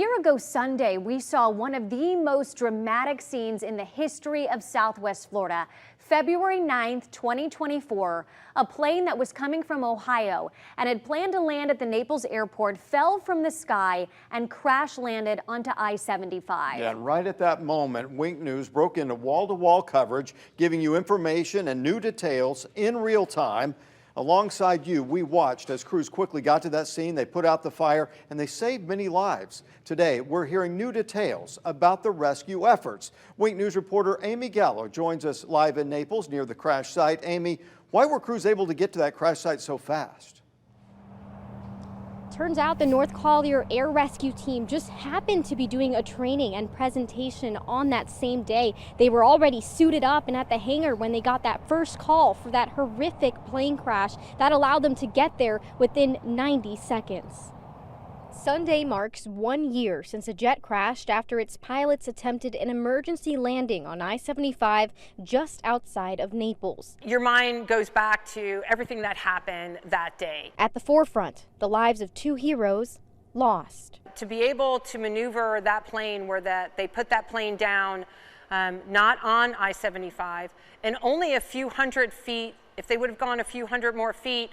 A year ago Sunday, we saw one of the most dramatic scenes in the history of Southwest Florida. February 9th, 2024, a plane that was coming from Ohio and had planned to land at the Naples airport fell from the sky and crash landed onto I-75. Yeah, and right at that moment, Wink News broke into wall-to-wall coverage, giving you information and new details in real time. Alongside you, we watched as crews quickly got to that scene. They put out the fire and they saved many lives. Today, we're hearing new details about the rescue efforts. Wink News reporter Amy Gallo joins us live in Naples near the crash site. Amy, why were crews able to get to that crash site so fast? Turns out the North Collier Air Rescue Team just happened to be doing a training and presentation on that same day. They were already suited up and at the hangar when they got that first call for that horrific plane crash that allowed them to get there within 90 seconds. Sunday marks 1 year since a jet crashed after its pilots attempted an emergency landing on I-75 just outside of Naples. Your mind goes back to everything that happened that day. At the forefront, the lives of two heroes lost. To be able to maneuver that plane where they put that plane down, not on I-75, and only a few hundred feet, if they would have gone a few hundred more feet,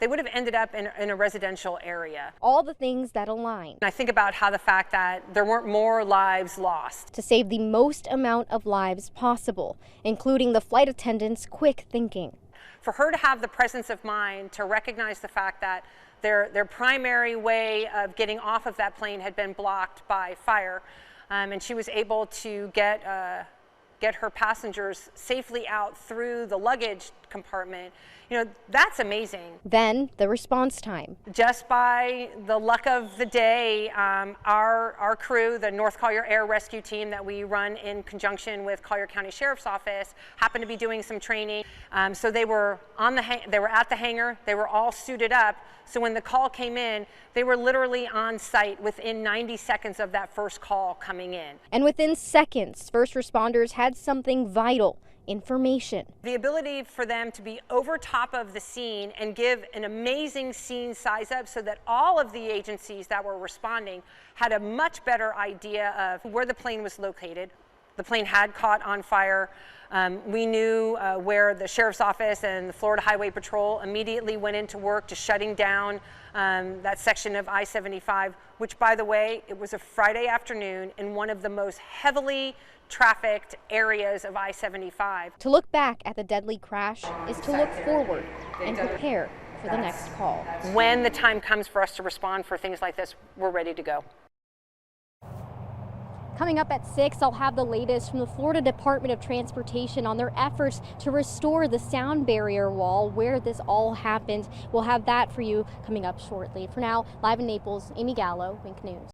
they would have ended up in a residential area. All the things that align. I think about how the fact that there weren't more lives lost. To save the most amount of lives possible, including the flight attendants' quick thinking. For her to have the presence of mind to recognize the fact that their primary way of getting off of that plane had been blocked by fire, and she was able to get her passengers safely out through the luggage compartment, that's amazing. Then the response time. Just by the luck of the day, our crew, the North Collier Air Rescue Team that we run in conjunction with Collier County Sheriff's Office, happened to be doing some training. So they were they were at the hangar. They were all suited up. So when the call came in, they were literally on site within 90 seconds of that first call coming in. And within seconds, first responders had something vital. Information. The ability for them to be over top of the scene and give an amazing scene size up so that all of the agencies that were responding had a much better idea of where the plane was located. The plane had caught on fire. We knew where the Sheriff's Office and the Florida Highway Patrol immediately went into work to shutting down that section of I-75, which, by the way, it was a Friday afternoon in one of the most heavily trafficked areas of I-75. To look back at the deadly crash is to look forward and prepare for the next call. When the time comes for us to respond for things like this, we're ready to go. Coming up at 6, I'll have the latest from the Florida Department of Transportation on their efforts to restore the sound barrier wall where this all happened. We'll have that for you coming up shortly. For now, live in Naples, Amy Gallo, Wink News.